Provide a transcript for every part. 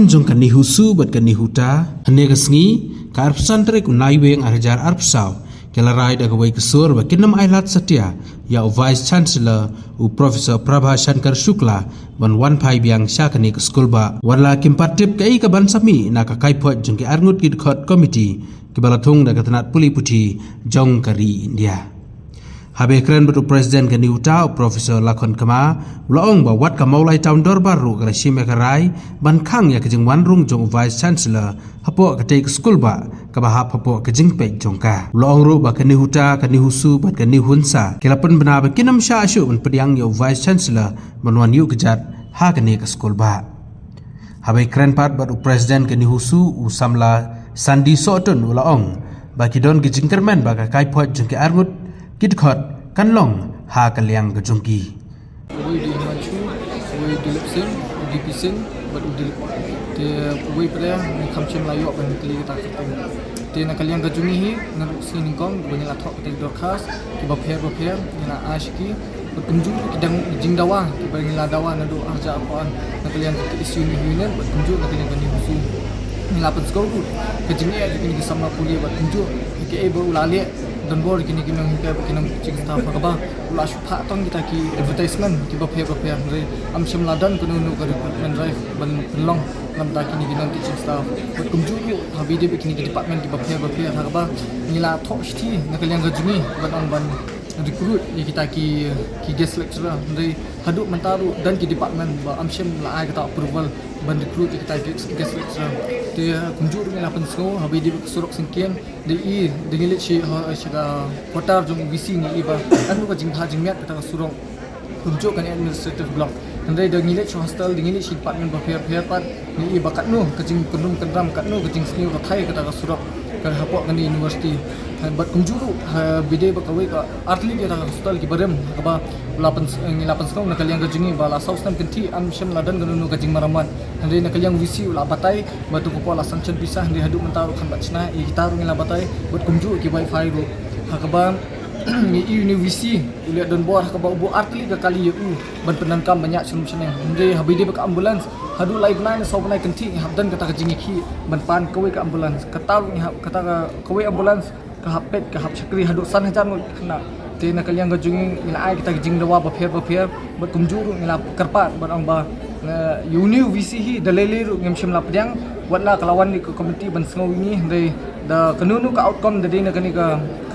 jong kan NEHU su bat kan NEHU ta hane kasngi kar pesantren unai weng arjar arpsau kelarai da kawai kesur ba kinam ailad setia ya vice chancellor u professor Prabha Shankar Shukla ban wan pai biang syakani ke skul ba wala kimpatip kai ka ban sami na ka kai phot jong ki arngut ki Dkhot Komiti ki balathung da katanat puli puthi jong kari India habe keren betu presiden kan NEHU professor lakon kama laong ba wat ka maulai taun dor baru ka shime karai ban khang ya kajing wan rung jong vice chancellor hapo ka take school ba ka ba hapo ka jing pe jong ka laong ru ba kan NEHU ka NEHU su bat kan NEHU hunsa kelapan bena ba kinam sha ashu ban pediang yo vice chancellor ban wan yu kjat ha ka ne ka school ba habe keren pat betu presiden kan NEHU su u samla sandi soton laong ba kidon ki jingkerman ba ka kai phot jong ki arngut Dkhot kan long ha kaliang kejongki. Wei di macu, wei di lepsing, di pising, baru di wei pada kamcem layu apa ni kali kita ketemu. Di nak kaliang kejungi hi, nak sini kong banyak latok kita dorkas, kita bapir, nak ïaki, berkunjung kita jing dawa, kita bagi dawa nado arja apaan, nak kaliang ke isu ni hujan, berkunjung nak kaliang kani husu. Ni lapan sekolah, kejungi ada kini samla pule berkunjung, kita baru lalih. Dan bor kini kini kita kini cik staff apa ulah syupa tong kita ki advertisement ki bapia re am samla dan kunu nu recruitment drive ban long lam ta kini kini cik staff kumju yu habi de kini ki department ki bapia apa nila thok sti nakaliang gajuni ban recruit ni kita ki guest lecturer re haduk mentaru dan ki department ba am sam la ai kata approval ban recruit kita guest lecturer te kumju ni la pensko habi de surok singkian de i de ngilit shi shaga kotar jong visi ni iba anu ka jingha jingmiat kata surok kumju kan administrative block andre de ngilit shi hostel de ngilit shi department ba fair pat ni iba kat nu ka jing kundum kendram kat nu ka jing sniu ka thai kata surok kan hapok kan university bat kumjuru bide ba kawai ka artli dia hostel ki barem aba lapan sekong nakaliang kajungi bala saus nam kenti am syam ladan ganu kajing maraman hande nakaliang visi ula batai batu ko la sanction pisah di hadu mentaru kan batchna i gitaru ngila batai bat kumju ki wifi ru hakaba ni university uliat don bor hakaba bu artli ka kali yu ban penankam banyak sum-sum hande habide ba ambulans hadu live line so banai kenti habdan kata kajing ki ban pan kawai ka ambulans kataru ni kata kawai ambulans ka hapet ka hap chakri hadu san hajar kena te nak kaliang gajungi ila ai kita jing dawa bapir bat kumjuru ila karpat barang ba uni visi hi daleleru ngem shimla pediang watla kelawan ni komiti ban sngau ini dei da kanunu ka outcome dei nak ni ka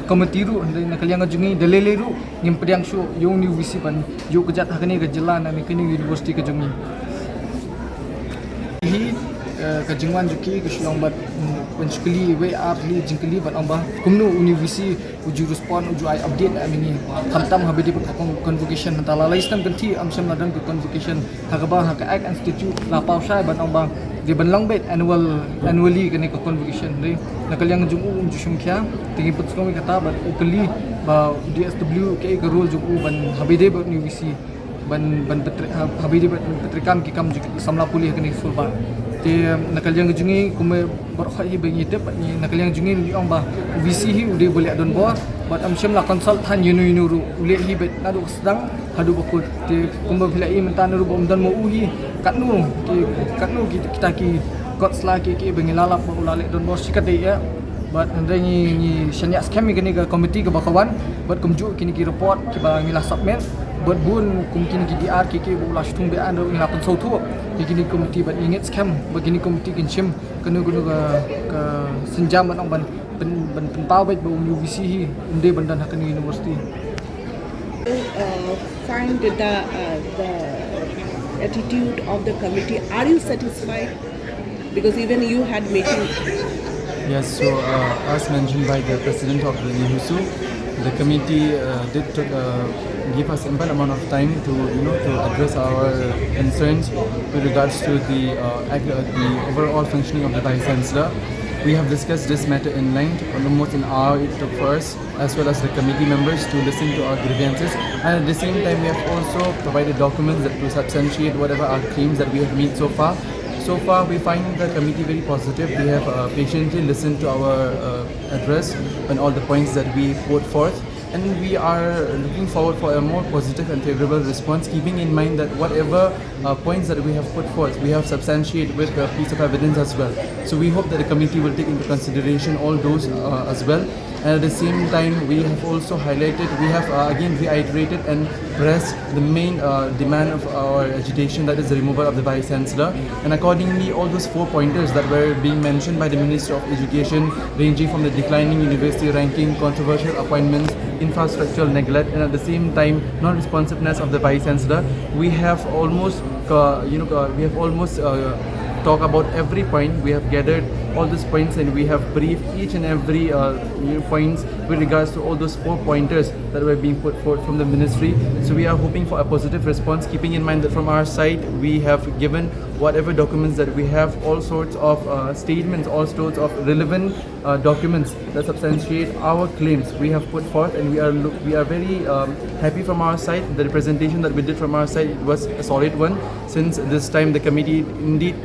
komiti ru dei nak kaliang gajungi daleleru ngem pediang shu uni visi ban yu kejat hakani ka jalan ni kini university kajungi hi kajingwan juki ke shilong bat penskeli we arli jingkeli bat amba kumnu university uju respond uju ai update amini kamtam habidi convocation antala laistam ganti amsam ladan ke convocation hagaba haka act institute la pausai bat amba di banlang bet annually kani ke convocation re nakaliang jungu uju shumkhya tingi putskong kata bat ukeli ba DSW ke role jungu ban habidi bat university ban habidi bat petrikam ki kam samla pulih kani sulba te nakaliang jungi kume berkhai hi bengi te ni nakaliang jungi ni ong ba visi hi ude boleh adon bo bat am syam la consult han yunu ru ule hi bet adu sedang hadu bakut te kumba bilai mentan ru bom dan mo uhi katnu kita ki got sla ki bengi lalap ba ulale don bo sikat de ya bat andre ni syanyak scam ni ke komiti ke bakawan bat kumju kini ki report ki ba ngila submit bat bun kumkini ki DR ki bu la shtung be an ru ngila pensau tu kini komiti bat ingit scam begini komiti kinchim kenu ke senjam ban ban pau bet bu UVC hi unde bandan hakan university find the attitude of the committee. Are you satisfied? Because even you had meeting. Yes, so as mentioned by the president of the NEHU, the committee did give us ample amount of time to address our concerns with regards to the overall functioning of the vice chancellor. We have discussed this matter in length, almost an hour it took for us, as well as the committee members to listen to our grievances, and at the same time we have also provided documents that to substantiate whatever our claims that we have made so far. So far, we find the committee very positive. They have patiently listened to our address and all the points that we put forth. and we are looking forward for a more positive and favorable response, keeping in mind that whatever points that we have put forth, we have substantiated with a piece of evidence as well. So we hope that the committee will take into consideration all those as well. And at the same time, we have also highlighted, we have again reiterated and pressed the main demand of our agitation, that is the removal of the Vice Chancellor. And accordingly, all those 4 pointers that were being mentioned by the Minister of Education, ranging from the declining university ranking, controversial appointments, infrastructural neglect, and at the same time, non-responsiveness of the Vice Chancellor, we have almost, talk about every point. We have gathered all these points and we have briefed each and every points with regards to all those 4 pointers that were being put forward from the ministry. So we are hoping for a positive response, keeping in mind that from our side we have given whatever documents that we have, all sorts of statements, all sorts of relevant documents that substantiate our claims we have put forth, and we are very happy from our side. The representation that we did from our side was a solid one, since this time the committee indeed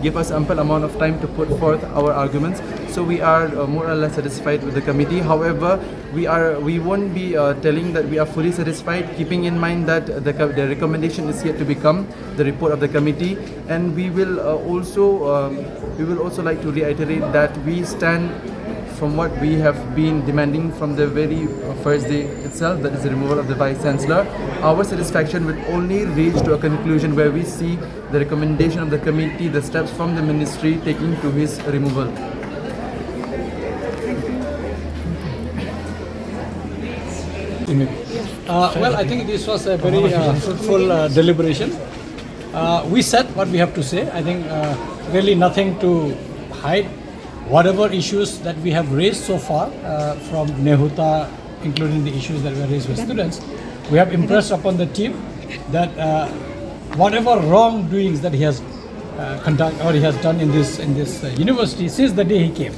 give us ample amount of time to put forth our arguments. So we are more or less satisfied with the committee. However, we won't be telling that we are fully satisfied, keeping in mind that the recommendation is yet to become the report of the committee, and we will also like to reiterate that we stand from what we have been demanding from the very first day itself, that is the removal of the Vice Chancellor. Our satisfaction will only reach to a conclusion where we see the recommendation of the committee, the steps from the ministry taking to his removal. Well, I think this was a very fruitful deliberation. We said what we have to say. I think really nothing to hide. Whatever issues that we have raised so far from NEHU, including the issues that were raised with students, we have impressed upon the team that whatever wrongdoings that he has conducted or he has done in this university since the day he came,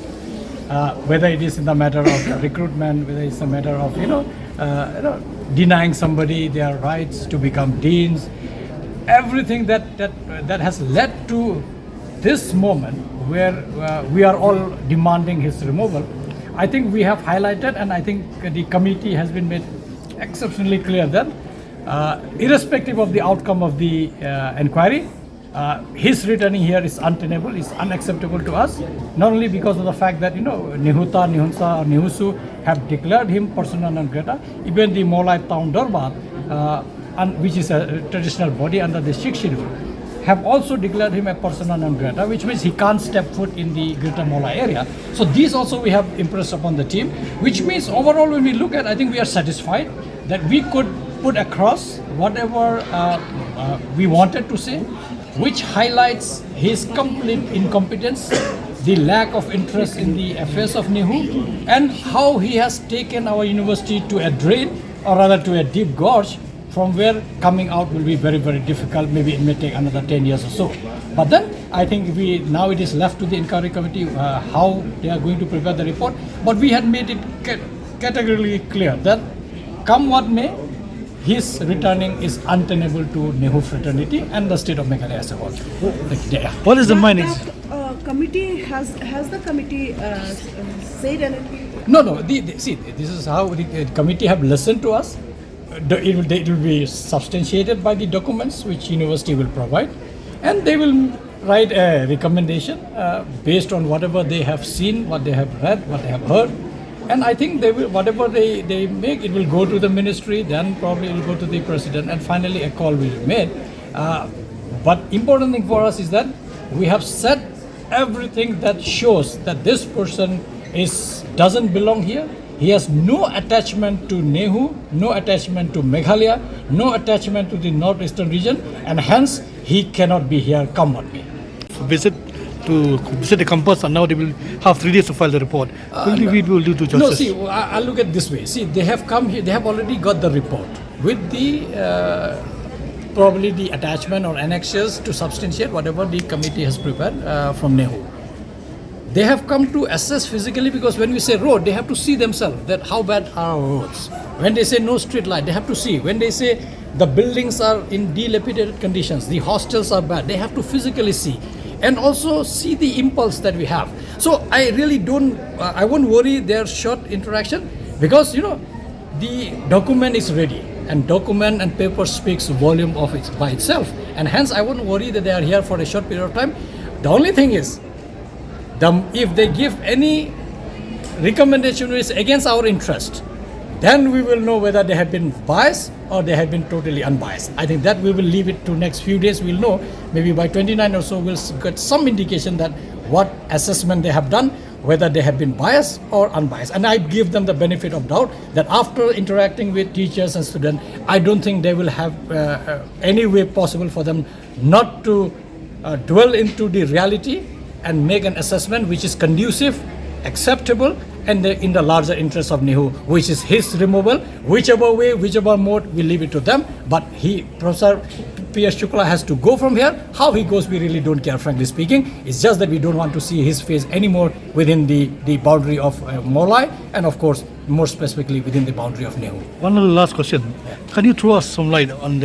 whether it is in the matter of recruitment, whether it's a matter of denying somebody their rights to become deans, everything that has led to this moment where we are all demanding his removal, I think we have highlighted, and I think the committee has been made exceptionally clear that irrespective of the outcome of the inquiry, his returning here is untenable, is unacceptable to us, not only because of the fact that NEHU, Nihunsa or NEHUSU have declared him persona non grata. Even the Molai Town Durbar, which is a traditional body under the Sikh schedule, have also declared him a persona non grata, which means he can't step foot in the Greater Molai area. So these also we have impressed upon the team, which means overall when we look at, I think we are satisfied that we could put across whatever we wanted to say, which highlights his complete incompetence, the lack of interest in the affairs of NEHU, and how he has taken our university to a drain, or rather to a deep gorge, from where coming out will be very, very difficult. Maybe it may take another 10 years or so. But then I think now it is left to the inquiry committee how they are going to prepare the report. But we had made it categorically clear that come what may, his returning is untenable to NEHU fraternity and the state of Meghalaya as a whole. What is the minding? Committee has the committee said anything? No. See, this is how the committee have listened to us. It will be substantiated by the documents which university will provide, and they will write a recommendation based on whatever they have seen, what they have read, what they have heard. And I think they will, whatever they make, it will go to the ministry, then probably it will go to the president, and finally a call will be made. But important thing for us is that we have said everything that shows that this person doesn't belong here. He has no attachment to NEHU, no attachment to Meghalaya, no attachment to the northeastern region, and hence he cannot be here come what may. Visit the campus, and now they will have 3 days to file the report. We will do to justice. No, see, I'll look at this way. See, they have come here, they have already got the report with the probably the attachment or annexures to substantiate whatever the committee has prepared from NEHU. They have come to assess physically, because when we say road, they have to see themselves that how bad are our roads. When they say no street light, they have to see. When they say the buildings are in dilapidated conditions, the hostels are bad, they have to physically see. And also see the impulse that we have. So I really I won't worry their short interaction, because the document is ready, and document and paper speaks volume of it by itself, and hence I wouldn't worry that they are here for a short period of time. The only thing is, if they give any recommendation which is against our interest, then we will know whether they have been biased or they have been totally unbiased. I think that we will leave it to next few days. We'll know, maybe by 29 or so we'll get some indication that what assessment they have done, whether they have been biased or unbiased. And I give them the benefit of doubt that after interacting with teachers and students, I don't think they will have any way possible for them not to dwell into the reality and make an assessment which is conducive, acceptable, and in the larger interest of NEHU, which is his removal. Whichever way, whichever mode, we leave it to them. But Professor P.S. Shukla has to go from here. How he goes, we really don't care, frankly speaking. It's just that we don't want to see his face anymore within the boundary of Molai, and of course, more specifically within the boundary of NEHU. One last question. Can you throw us some light on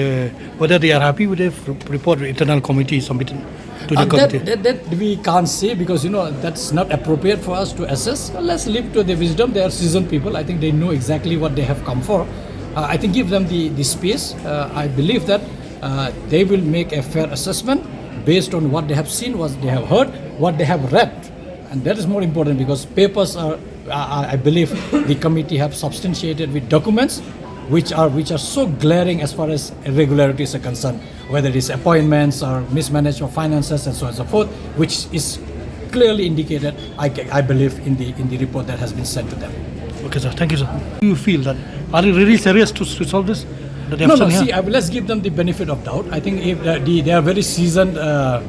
whether they are happy with the report the internal committee submitted to the committee? That we can't say, because that's not appropriate for us to assess. Let's leave to their wisdom. They are seasoned people. I think they know exactly what they have come for. I think give them the space. I believe that they will make a fair assessment based on what they have seen, what they have heard, what they have read. And that is more important, because papers are, I believe the committee have substantiated with documents which are so glaring as far as irregularities are concerned, whether it is appointments or mismanagement of finances and so on and so forth, which is clearly indicated, I believe, in the report that has been sent to them. Okay, sir. Thank you, sir. Do you feel that, are they really serious to resolve this? No, see, let's give them the benefit of doubt. I think if they are very seasoned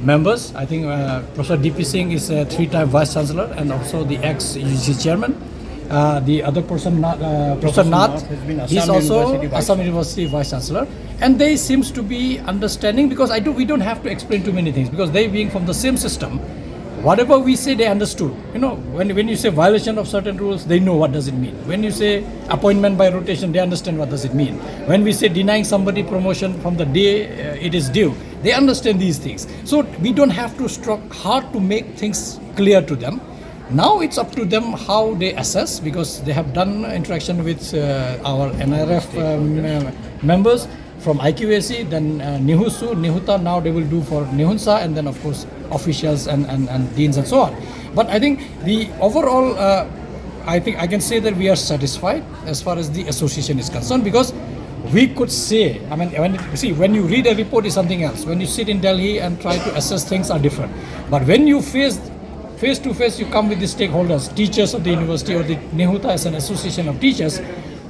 members. I think Professor D.P. Singh is a 3-time Vice Chancellor and also the ex-UGC Chairman. The other person, Professor Nath, he's also Assam University Vice Chancellor. And they seems to be understanding, because we don't have to explain too many things, because they being from the same system, whatever we say, they understood. When you say violation of certain rules, they know what does it mean. When you say appointment by rotation, they understand what does it mean. When we say denying somebody promotion from the day it is due, they understand these things. So we don't have to strike hard to make things clear to them. Now it's up to them how they assess, because they have done interaction with our NRF members from IQAC, then NEHU, NEHUTA, now they will do for NEHUNSA, and then of course officials and deans and so on. But I think the overall, I think I can say that we are satisfied as far as the association is concerned, because we could say, when you read a report is something else. When you sit in Delhi and try to assess things are different. But when you face to face, you come with the stakeholders, teachers of the university, or the NEHUTA as an association of teachers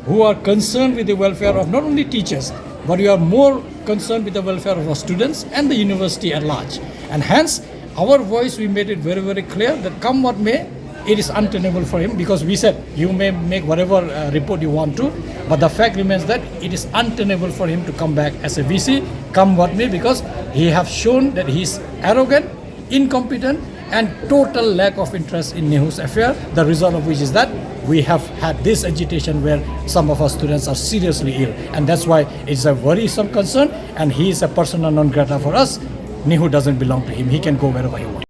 who are concerned with the welfare of not only teachers, but we are more concerned with the welfare of our students and the university at large. And hence, our voice, we made it very, very clear that come what may, it is untenable for him, because we said you may make whatever report you want to, but the fact remains that it is untenable for him to come back as a VC, come what may, because he has shown that he is arrogant, incompetent, and total lack of interest in NEHU's affair, the result of which is that we have had this agitation where some of our students are seriously ill. And that's why it's a worrisome concern, and he is a persona non grata for us. NEHU doesn't belong to him. He can go wherever he wants.